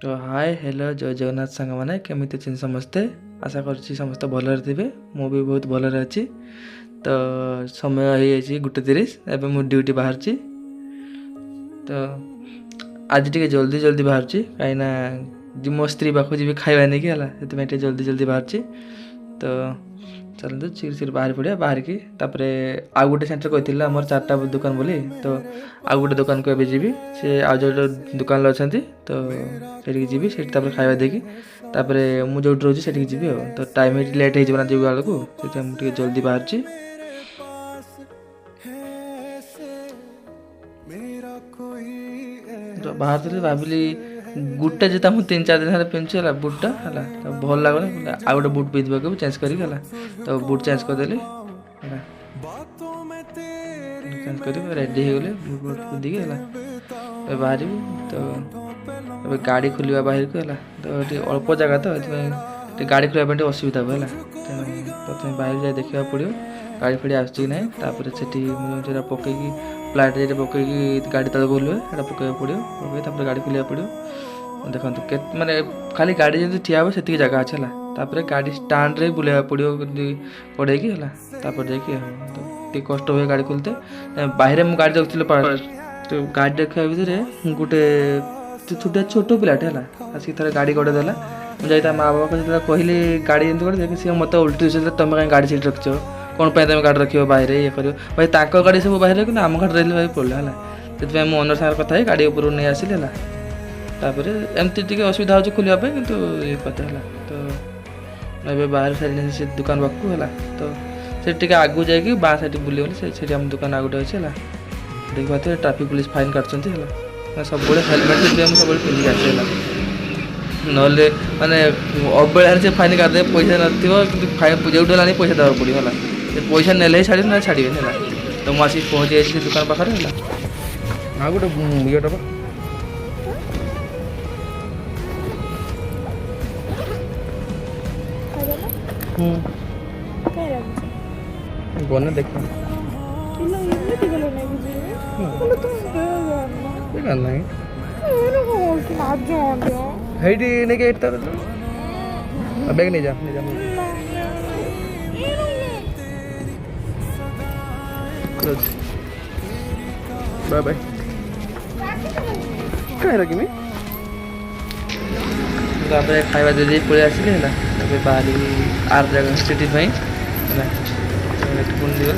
तो hi hello जय जगन्नाथ सांग मैंने केमी अच्छे समस्ते आशा करुँच समस्त भलरे थे मु भी बहुत भलरे अच्छी। तो समय हो 1:30 एवं मु ड्यूटी बाहर तो आज टे जल्दी जल्दी बाहर कहीं मो स्त्री पाखु जी खावा नहीं कि जल्दी जल्दी बाहर तो चलते चिर चिर बाहर पड़ा बाहर की आउ गोटे सेंटर कही आम 4टा दुकान बोली तो आउ गोटे दुकान को जी सी आज जो दुकान अच्छा तो से जी से खावा देकी मुझे रोचे से जी तो टाइम लेट हो जीव बेलू से मुझे जल्दी बाहर तो बाहर भाविली बुटा जो मुझे 3-4 दिन पिंधुला बुटा है तो भल लगुना आउ गोटे बुट पिंधे चेंज करके तो बुट चेंज करदेली चेंज कर रेडी हो गले बुट बुट पिंधिकी है बाहर तो गाड़ी खोलिया बाहर को है तो अल्प जगह तो गाड़ी खोलिया असुविधा हुए प्रथम बाहर जाए देखा पड़ो गाड़ी फाड़ी आसना से पकईकी फ्लाइट पकईकी गाड़ी तक खोल पकड़ा पड़ो गाड़ी खोलिया पड़ो देखो के माने खाली गाड़ी जब ठिया हो से जगह अच्छे है गाड़ी स्टाण्ड रे बुलाया पड़ो पड़े है तो कष्ट हुए गाड़ी खोलते बाहर मुझे गाड़ी रखी तो गाड़ी रखा भितर गोटे छोटे छोट पिलाटे है आसिक थे गाड़ी गड़े देला मुझे माँ बाबा को कहली गाड़ी एमती कर सी मत उल्टी तुम कहीं गाड़ी सीट रख कौन तुम गाड़ी रख बाहर ये कर भाई तक गाड़ी सब बाहर कि आम गाड़ी रही भाई पड़ा है से मुझे ओनर सागर कथा गाड़ी ऊपर नहीं आसिल है एमती टी असुविधा हो खोलने कि ये पता है तो ये बाहर सारी से दुकान पाक है तो से आगू जाकि बाँ साइड बुले से आम दुकान आगुटे अच्छे है देखा तो ट्राफिक पुलिस फाइन काटते सब हेलमेट सब पिंधिक आसे ना माने अबेला से फाइन काटदे पैसा नथिबो जो लानी पैसा देवा पड़ो है पैसा नेले छाड़ ना छाड़े है तो मुझे पहुँची जाइए दुकान पाखे है हाँ गोटे इटा गने देख हेटी नहीं इतना बैग नहीं जा बाय बाय कह रखी खावा दे पड़े आसिले है बाहरी आर जगह सिटी है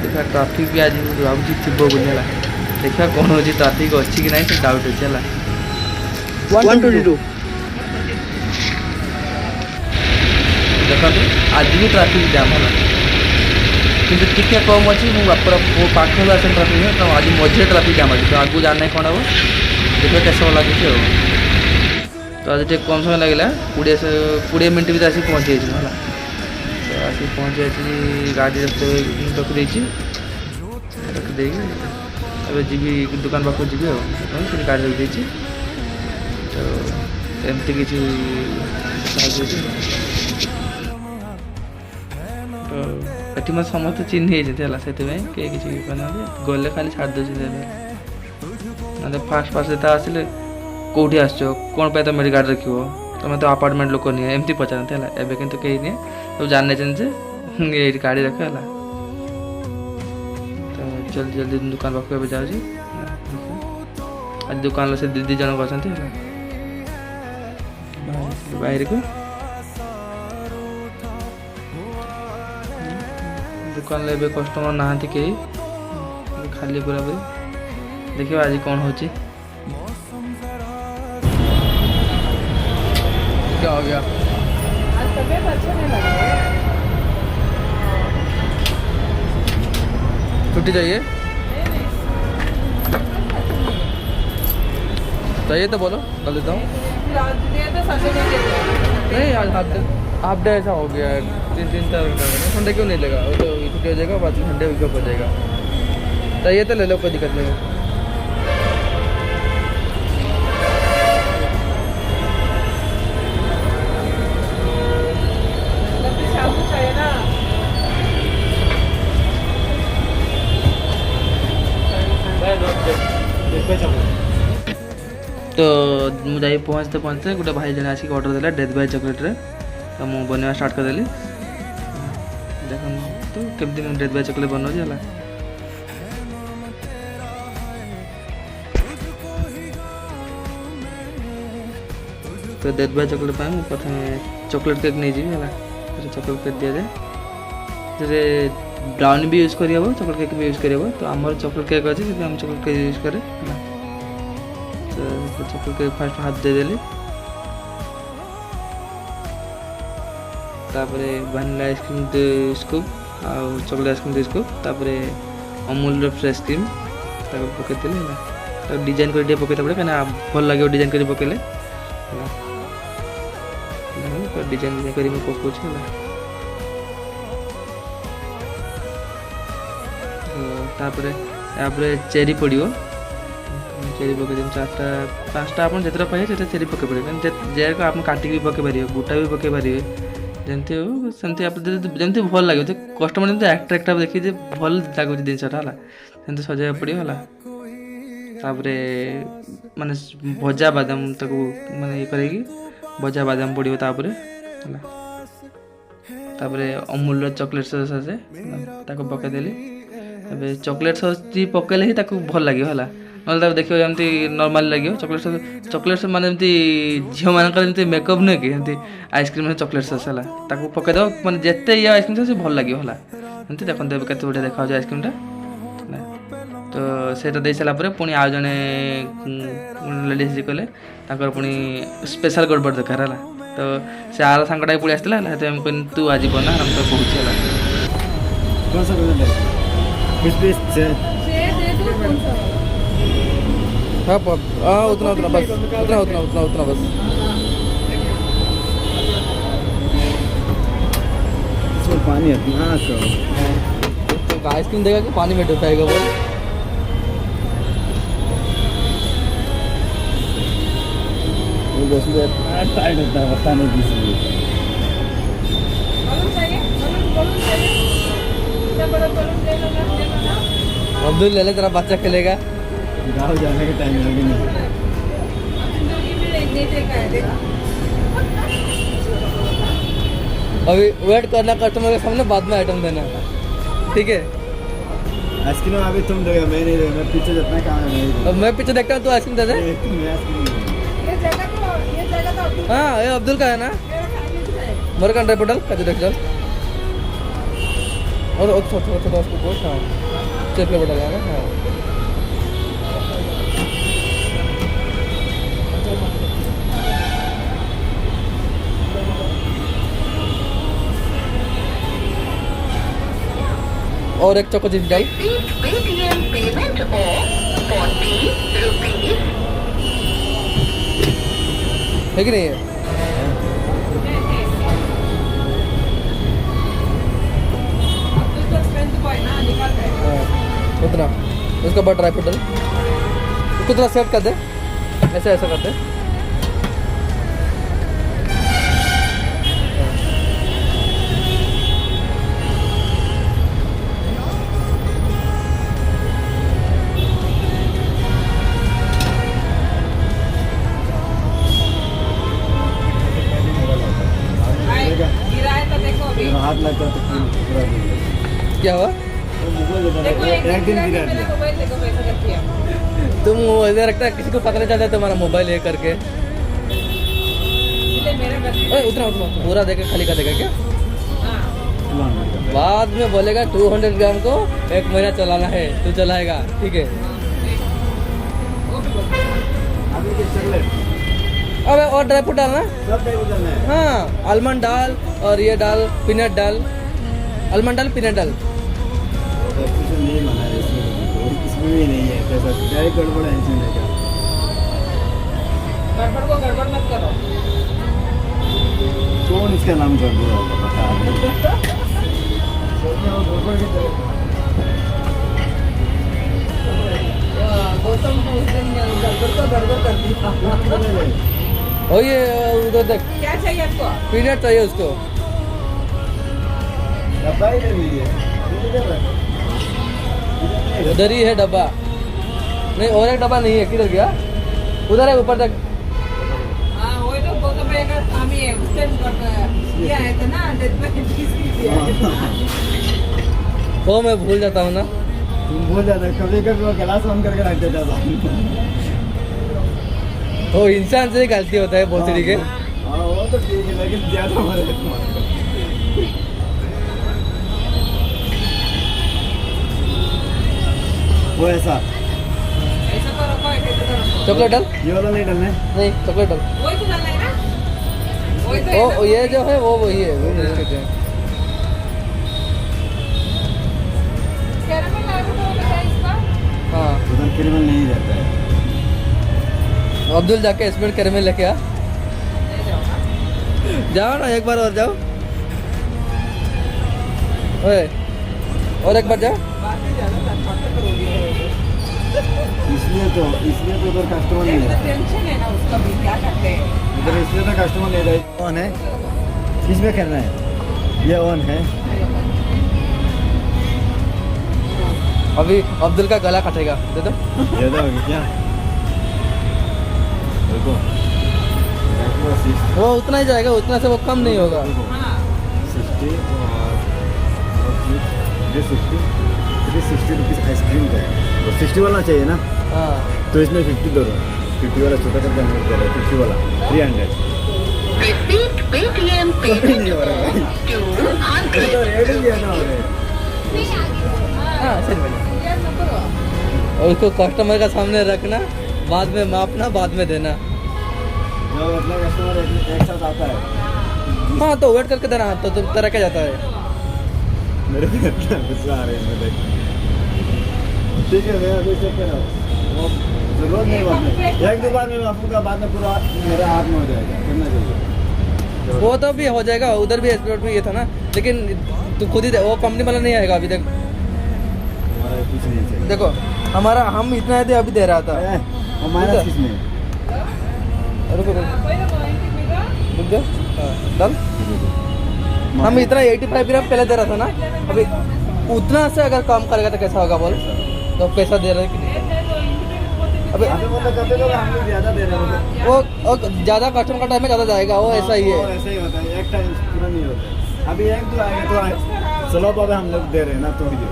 देखा ट्राफिक भी आज भावी थी बोली है देखा कौन हो ट्राफिक अच्छी कि ना डाउट अच्छे है 122 देखो आज भी ट्राफिक जाम है कि टिके कम अच्छी मो बापर पाख आस ट्राफिक है तो आज मझे ट्राफिक जाम अच्छे तो आगू जाना कौन हम देखो कैसे समय लगे तो आज कम समय लगे 20 मिनट भी आसिक पहुँची है तो आसिक पहुँची जाए गाड़ी रखिदे जी दुकान पाक जी गाड़ी रखी तो एमती किसी तो ये मत समस्त चिन्ह से किसी गले खाली छाड़ दे फास्ट फास्ट जो आसिले कौटी आस कौन पे तुम गाड़ी रख तुम तो अपार्टमेंट लोक नहीं एमती पचारते है एवं कितु कहीं नहीं सब जाने ये गाड़ी रख है तो जल्दी जल्दी दुकान पाक जाऊँगी आज दुकान से दीदी जन अच्छा बाहर को दुकान ले कस्टमर नहा कहीं खाली पूरा पूरी देखिए आज कौन हो क्या हो गया आज तबीयत अच्छा नहीं लग रहा है। छुट्टी चाहिए चाहिए तो बोलो कर देता हूँ नहीं आज हाफ डे ऐसा हो गया 3-4 संडे क्यों नहीं लेगा वो तो छुट्टी हो जाएगा बाद संडे वीक हो जाएगा चाहिए तो ले लो कोई दिक्कत नहीं तो मुझे पहुँचते पहुँचते गोटे भाई जन आसिक ऑर्डर देला डेथ बाय चॉकलेट रे तो मुझे बनवा स्टार्ट करदेली देख तो केमती मुझे डेथ बाय चॉकलेट बनाऊँ है तो डेथ बाय चॉकलेट मुझे प्रथम चॉकलेट केक नहीं जी है चॉकलेट केक दि जाए जे ब्राउनी भी यूज करी हम चॉकलेट केक भी यूज करी हम तो आमर चॉकलेट केक अच्छे से हम चॉकलेट केक यूज करे तो चॉकलेट केक फास्ट हाथ दे देली तापरे वैनिला आइसक्रीम 2 स्कूप आ चॉकलेट आइसक्रीम 2 स्कूप तापरे अमूल फ्रेश क्रीम ताको पकेदेली तो डिजाइन कर पकेता पड़े कहीं भल लगे डिजाइन कर पकेले डिजाइन कर पकाऊँ तापरे यापर चेरी पड़ो चेरी पकड़ 4टा 5टा आप जितना पाइबे से चेरी पकई पारे जेको आप काटिक भी पकई पारे गोटा भी पकई पारे जमती हो सेमती आप जमती भल लगे कस्टमर जमी आट्राक्ट देखिए भल लगुच जिनसा है सजाया पड़ो तापरे माने भजा बादाम ताको माने ये करेगी भजा बादाम पड़ो तापरे अमूल चॉकलेट सॉस आसे ताको पकईदेली अबे चॉकलेट सॉस जी पकेले ही ताको भल लगे है ना देखिए जमती नॉर्मल लगे चॉकलेट सॉस माने जमती झील मान जमती मेकअप नुहे कि जमती आइसक्रीम में चॉकलेट सॉस है ताको पकईदेव माने जिते ये आइसक्रीम सॉस भल लगे है जमती देखते केते बढ़िया देखा आइसक्रीम टा तो सेटा दे सारा पुणी आज जड़े लेडीज जी कले पुणी स्पेशल गड़बड़ दरकार है तो से आर सांगटा पड़ी आसला कहते तू आज बना हम तो कहूँ हाँ उतना उतना बस उतना उतना उतना उतना बस पानी इतना तो आइसक्रीम देगा कि पानी में डुबाएगा वो टाइट होता है बताने की अब्दुल ले ले तेरा बच्चा खेलेगा गाँव जाने के टाइम लगे नहीं अभी वेट करना कस्टमर के सामने बाद में आइटम देना ठीक है आइसक्रीम अभी तुम दोगे मैं नहीं दूंगा मैं पीछे जितना काम है अब मैं पीछे देखता हूँ तो आइसक्रीम दे दे हाँ ये अब्दुल का है ना मेरे का ड्राइपोटल कैसे देख चल और छोटा छोटा उसको पोस्ट हाँ चेक पे बता जाएगा हाँ और एक चोको चिप्स डाल पेमेंट है कि नहीं है उतना उसके बाद ड्राई फ्रूट डाल उसको थोड़ा सेट कर दे ऐसे ऐसा कर दे हाथ लगता तो पूरा क्या हुआ एक दिन गिरा दिया तुम ऐसा रखता है किसी को पकड़ना चाहता है तुम्हारा मोबाइल ये करके उतना उतना पूरा देके खाली कर देगा क्या बाद में बोलेगा 200 ग्राम को 1 महीना चलाना है तू चलाएगा ठीक है अबे और ड्राई फ्रूट डालना हाँ आलमंड डाल और ये डाल पीनट डाल आलमंड डाल पीनट डाल नहीं मना है इसमें भी नहीं है कैसा गड़बड़ है इसमें गड़बड़ को गड़बड़ मत करो कौन इसका नाम गड़बड़ गौतम को उस दिन गड़बड़ कर दी और ये उधर देख क्या चाहिए आपको पीनट चाहिए उसको डब्बा ही ले लीजिए उधर ही है डब्बा नहीं और एक डब्बा नहीं है किधर गया उधर है ऊपर तक। हाँ वही तो गौतम भैया का काम ही है, उस टाइम ये आए थे ना डेथ में किसी वो मैं भूल जाता हूँ ना। तुम भूल जाते कभी कभी वो गिलास ऑन करके रख देता था। वो इंसान से ही गलती होता है बहुत तरीके। हाँ वो तो ठीक है लेकिन ज्यादा मजा वो ऐसा ऐसा तो रखो, ऐसे तो रखो। चॉकलेट डाल। ये वाला नहीं डालना है। नहीं चॉकलेट डाल। वही तो डालना है ना, वही तो ओ ऐसा- ये जो है वो वही है, वो बिस्किट है। कैरामल लागू तो होगा इसका। हाँ उधर कैरेमल नहीं रहता है। अब्दुल जाके इसमें कैरेमल लेके आ। जाओ ना एक बार और जाओ। ओए और एक बार जाओ। इसलिए तो उधर कस्टमर नहीं है। टेंशन है ना उसका भी, क्या करते हैं। इधर इसलिए तो कस्टमर नहीं है। ऑन है, किसमें करना है? ये ऑन है। अभी अब्दुल का गला कटेगा, दे दो। ये तो होगी क्या? देखो वो उतना ही जाएगा, उतना से वो कम नहीं होगा। हाँ 60 और 60 रुपीज़ आइसक्रीम का है। तो 60 वाला चाहिए ना, हाँ तो इसमें 50 दो। 50 वाला छोटा करके नोट करो, 50 वाला 300। Repeat Paytm payment to 100. तो रेट ही है ना और हाँ सही बोले। यार न करो। और उसको कस्टमर का सामने रखना, बाद में मापना, बाद में देना। जो मतलब कस्टमर एक साथ आता है। हाँ तो वेट करके देना, तो तरह क्या जाता है। मेरे को इतना गुस्सा आ रहा है इसमें देख। ठीक है मैं अभी चेक कर रहा हूँ। वो जरूरत नहीं बात में, एक दो बार मैं माफूंगा, बाद में पूरा मेरा हाथ में हो जाएगा। करना चाहिए वो तो भी हो जाएगा, उधर भी एक्सपोर्ट में ये था ना, लेकिन तू खुद ही वो कंपनी वाला नहीं आएगा अभी तक। हमारा कुछ नहीं चाहिए। देखो हमारा हम इतना है अभी दे रहा था। हमारा किसमें? रुको रुको पहिलं बोलायचं मी का? रुक जाओ। हाँ, डाल। हम इतना 85 ग्राम पहले दे रहा था ना, अभी उतना से अगर काम करेगा तो कैसा होगा बोल। तो पैसा दे रहे हैं कि नहीं? अबे अभी मतलब कभी कभी हम लोग ज्यादा दे रहे हैं। वो ज़्यादा कस्टमर का टाइम में ज़्यादा जाएगा, वो ऐसा ही वो है। ऐसा ही होता है, एक टाइम पूरा नहीं होता है। अभी एक दो आएगा तो चलो बाबा हम लोग दे रहे हैं ना, तो ही दे।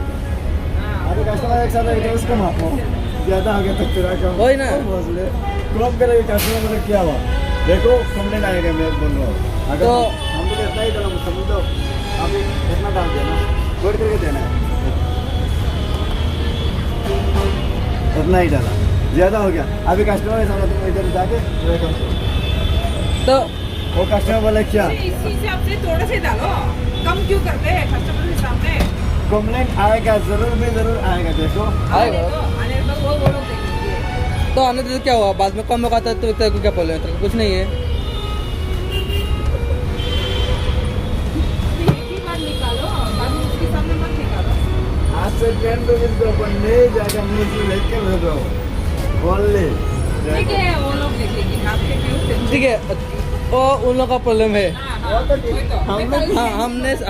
अभी कस्टमर एक साथ आएगा तो उसको माफो, ज्यादा हो गया तो तेरा कम। वही ना। क्रॉप करेगा कस्टमर मतलब क्या हुआ? देखो कंप्लेंट आएगा, मैं बोल रहा हूँ। अगर तो हम लोग इतना ही डाला समझ लो, अभी इतना डाल देना, जोड़ करके देना है। इतना ही डाला, ज्यादा हो गया। अभी कस्टमर ऐसा तुम इधर जाके तो वो कस्टमर बोले क्या इस हिसाब से थोड़ा से डालो, कम क्यों करते हैं कस्टमर के सामने। कंप्लेंट आएगा, जरूर में जरूर आएगा। देखो आएगा। आने तो वो लोग देखेंगे। तो आने दे तो क्या हुआ, बाद में कम होगा तो तेरे को क्या बोले, तेरे को कुछ नहीं है। एक ही बार निकालो, बाद में उसके सामने मत निकालो। आज से पेन तो जिसको अपन नहीं जाएगा, मुझे लेकर भेजो ओनली। ठीक है वो लोग देखेंगे, आपके क्यों टेंशन। ठीक है, वो उन लोगों का प्रॉब्लम है। हाँ, हाँ, वही तो। मैं कल ही- हाँ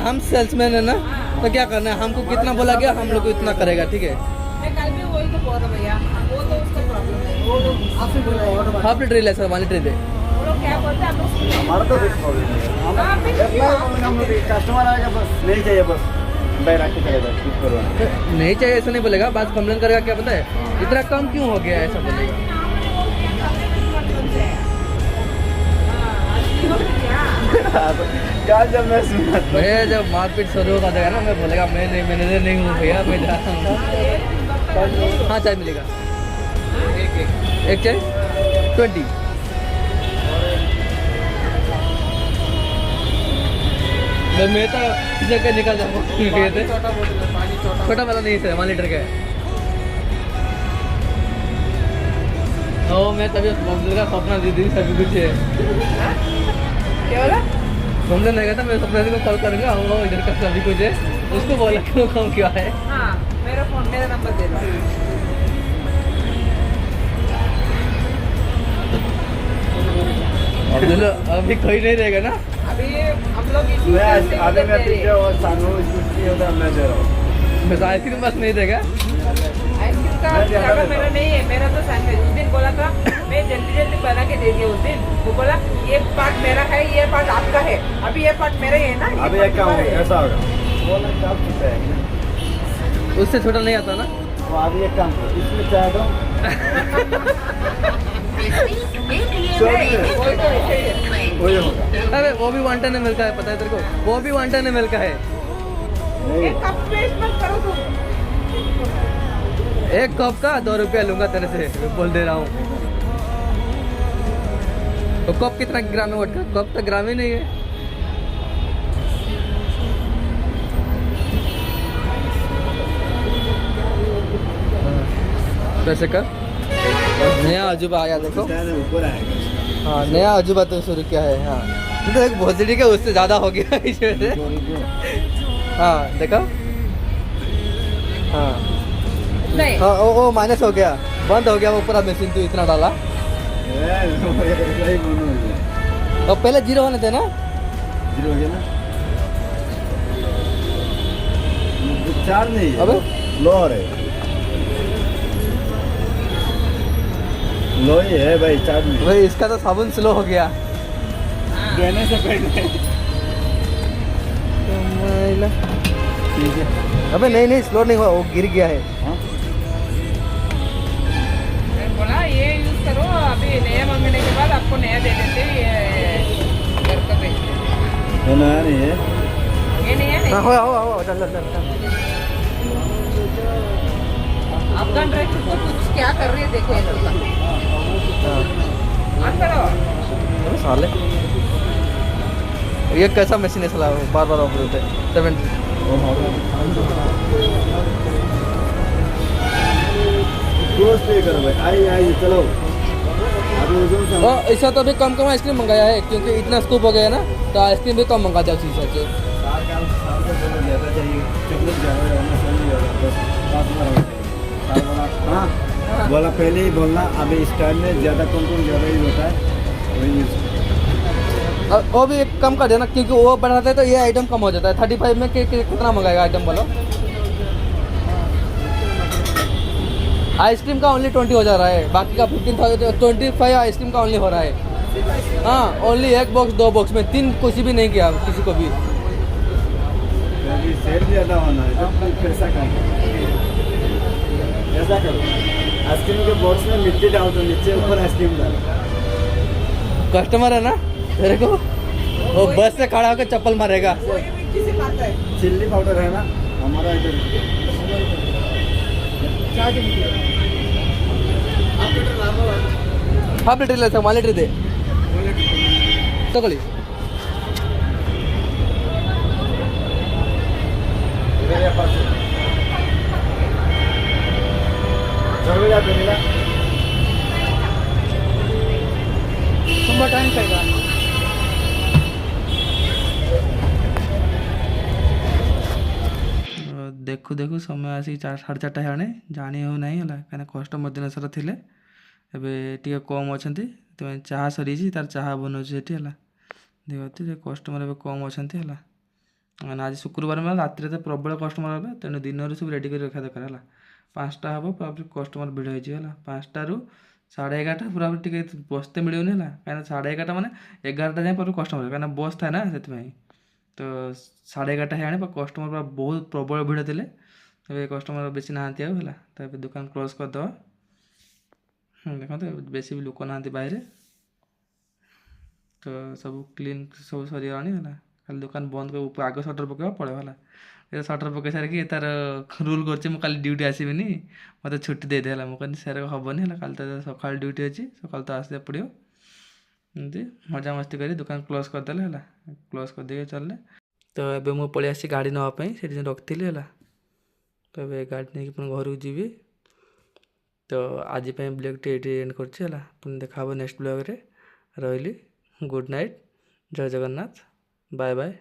हम सेल्समैन है ना, तो क्या करना है, हमको कितना बोला गया हम लोग को इतना करेगा। ठीक है, मैं कल भी वही तो बोल रहा भैया, वो तो उसका प्रॉब्लम है। वो लोग आपसे बोल रहे हैं। हाफ लीटर है सर, 1 लीटर दे। वो लोग क्या बोलते हैं आप लोग सुनिए। हमारा तो फिक्स प्रॉब्लम है। हाँ, फिर हम लोग कस्टमर आएगा बस नहीं चाहिए, बस बैराग के चलेगा, कुछ करवाना। नहीं चाहिए ऐसा नहीं बोलेगा, बात कंप्लेन करेगा, क्या पता है इतना कम क्यों हो गया ऐसा बोलेगा। क्या जब मैं सुना था मैं जब मारपीट शुरू कर देगा ना, मैं बोलेगा मैं नहीं, मैनेजर नहीं हूँ भैया, मैं जा रहा हूँ। हाँ चाय मिलेगा, एक चाय 20। मैं तो जगह निकल जाऊँगा। छोटा वाला नहीं सर, 1 लीटर का है। ओ मैं तभी अब्दुल का सपना दीदी सभी कुछ है। क्या बोला? घूमने नहीं गया था, मैं सपना दी को कॉल करूँगा, आऊँगा इधर का सभी कुछ है, उसको बोला क्यों कम क्या है। हाँ मेरा फोन, मेरा नंबर दे दो। अब्दुल अभी कोई नहीं रहेगा ना। अभी हम लोग इसी मैं तरह से आधे में दे रहे पीछे हैं। और सानू इसमें होता है, मैं दे रहा हूँ। बस आइसक्रीम बस नहीं देगा। आइसक्रीम उसका मैं ज्यादा जगह लेता मेरा हूँ। नहीं है, मेरा तो सैंडविच उस दिन बोला था, मैं जल्दी जल्दी बना के दे दिया उस दिन। वो बोला ये पार्ट मेरा है, ये पार्ट आपका है। अभी ये पार्ट मेरा ही है ना, ये अभी part एक काम तुम्हारा है। ऐसा होगा, वो ना कब छुपा है, उससे छोटा नहीं आता ना। वो अभी एक काम करो, इसमें चाय दो, छोड़ नहीं, दे, वही तो ऐसे ही है। वही होगा। अरे वो भी 110 ml का है, पता है तेरे को, वो भी 110 ml का है। नहीं एक कप वेस्ट मत करो तुम। एक कप का 2 रुपया लूंगा तेरे से, मैं बोल दे रहा हूँ। तो कप कितना ग्राम है वोडका? कप तो ग्राम ही नहीं है। कैसे कर, नया अजूबा आया देखो। ऊपर आएगा इसका। हाँ, नया अजूबा तो शुरू किया है। हाँ, तो एक भोसड़ी का उससे ज्यादा हो गया इसमें से। हाँ देखो, हाँ नहीं हाँ, ओ माइनस हो गया, बंद हो गया वो पूरा मशीन। तू इतना डाला, सही बनो और पहले 0 होने थे ना। जीरो हो गया ना, चार नहीं है, अबे? लोअर है, लो ही है भाई, चार नहीं। भाई इसका तो साबुन स्लो हो गया। देने से पहले ठीक है। अबे नहीं स्लो नहीं हुआ, वो गिर गया है। हाँ? मैं बोला ये यूज करो, अभी नया मंगने के बाद आपको नया दे देते, ये घर का बेचते। तो नया नहीं है, ये नहीं है हाँ, नहीं। हो चल। अफगान ड्राई फ्रूट को कुछ क्या कर रही है देखो ये लोग। हाँ, ऑन करो। अबे साले, ये कैसा मशीन है साला, बार ऑफर होता है 70। क्लोज पे करो भाई, आई चलो अभी उधर से और ऐसा तो अभी कम आइसक्रीम मंगाया है, क्योंकि इतना स्कूप हो गया ना, तो आइसक्रीम भी कम मंगा दिया उसी हिसाब से। साल का बोला ज़्यादा चाहिए, चॉकलेट ज़्यादा है, वरना सही नहीं होगा, बस 5 बार हो जाएगा। साल बोला हाँ, बोला पहले ही बोलना, अभी इस टाइम में ज़्यादा कौन ज़्यादा यूज होता है, वही यूज। और वो भी एक कम कर देना, क्योंकि वो बढ़ाते हैं तो ये आइटम कम हो जाता है। 35 में कितना मंगाएगा आइटम बोलो? आइसक्रीम का ओनली 20 हो जा रहा है, बाकी का 25 आइसक्रीम का ओनली हो रहा है। हाँ, ओनली 1 बॉक्स 2 बॉक्स में 3 कुछ भी नहीं किया किसी को भी। अभी सेल ज़्यादा होना है, तो पैसा कम। ऐसा करो, आइसक्रीम के बॉक्स में मिट्टी डाल दो, नीचे ऊपर आइसक्रीम डालो। कस्टमर है ना तेरे को, वो बस से खड़ा होकर चप्पल मारेगा। कोई मिट्टी से खाता है। चिल्ली पाउडर है ना हमारा इधर, हाफ लीटर ले 1 ಲೀಟರ್ ಇದೆ ತಗೊಳ್ಳಿ। ತುಂಬ ಟೈಮ್ ಕೈಗ देखु देखु समय आसिक 4:30 ହେଲାଣି, ଜାଣି ହେଉନାହିଁ ହେଲା, କାହିଁକିନା କଷ୍ଟମର ଦିନ ସାରା ଥିଲେ। ଏବେ ଟିକେ କମ୍ ଅଛନ୍ତି, ସେଥିପାଇଁ ଚାହା ସରିଯାଇଛି, ତାର ଚାହା ବନାଉଛି ସେଠି ହେଲା। ଦେଖନ୍ତି କଷ୍ଟମର ଏବେ କମ୍ ଅଛନ୍ତି ହେଲା, ମାନେ ଆଜି ଶୁକ୍ରବାର ମାନେ ରାତିରେ ତ ପ୍ରବଳ କଷ୍ଟମର ହେବେ, ତେଣୁ ଦିନରୁ ସବୁ ରେଡ଼ି କରି ରଖିବା ଦରକାର ହେଲା। 5ଟା ହେବ ପୁରା କଷ୍ଟମର ଭିଡ଼ ହେଇଯିବ ହେଲା। 5ଟାରୁ 11:30 ପୁରା ଟିକେ ବସତେ ମିଳିବନି ହେଲା, କାହିଁକିନା 11:30 ମାନେ 11ଟା ଯାଏଁ ପୁରା କଷ୍ଟମର, କାହିଁକିନା ବସ୍ ଥାଏ ନା ସେଥିପାଇଁ। ତ 11:30 ହେଲାଣି, କଷ୍ଟମର ପୁରା ବହୁତ ପ୍ରବଳ ଭିଡ଼ ଥିଲେ। ଏବେ କଷ୍ଟମର ବେଶୀ ନାହାନ୍ତି ଆଉ ହେଲା, ତ ଏବେ ଦୋକାନ କ୍ଲୋଜ୍ କରିଦେବା। ଦେଖନ୍ତୁ ବେଶୀ ବି ଲୋକ ନାହାନ୍ତି ବାହାରେ, ତ ସବୁ କ୍ଲିନ୍ ସବୁ ସରିଗଲାଣି ହେଲା। ଖାଲି ଦୋକାନ ବନ୍ଦ କରି ଆଗ ସଟର ପକାଇବା ପଳେଇବ ହେଲା। ଏ ସଟର ପକାଇ ସାରିକି ତାର ରୁଲ୍ କରୁଛି, ମୁଁ କାଲି ଡ୍ୟୁଟି ଆସିବିନି, ମୋତେ ଛୁଟି ଦେଇଦେ ହେଲା। ମୁଁ କହିଲି ସେରା ହେବନି ହେଲା, କାଲି ତ ସକାଳ ଡ୍ୟୁଟି ଅଛି, ସକାଳୁ ତ ଆସିବାକୁ ପଡ଼ିବ। ଏମିତି ମଜାମସ୍ତି କରି ଦୋକାନ କ୍ଲୋଜ୍ କରିଦେଲେ ହେଲା। କ୍ଲୋଜ୍ କରିଦେଇକି ଚାଲିଲେ। ତ ଏବେ ମୁଁ ପଳେଇ ଆସିଛି ଗାଡ଼ି ନେବା ପାଇଁ, ସେଠି ଯେଉଁ ରଖିଥିଲି ହେଲା। ତ ଏବେ ଗାଡ଼ି ନେଇକି ପୁଣି ଘରକୁ ଯିବି। ତ ଆଜି ପାଇଁ ବ୍ଲଗ୍ଟି ଏଇଠି ଏଣ୍ଡ କରୁଛି ହେଲା। ପୁଣି ଦେଖା ହେବ ନେକ୍ସଟ ବ୍ଲଗ୍ରେ। ରହିଲି, ଗୁଡ଼୍ ନାଇଟ୍, ଜୟ ଜଗନ୍ନାଥ, ବାଏ ବାଏ।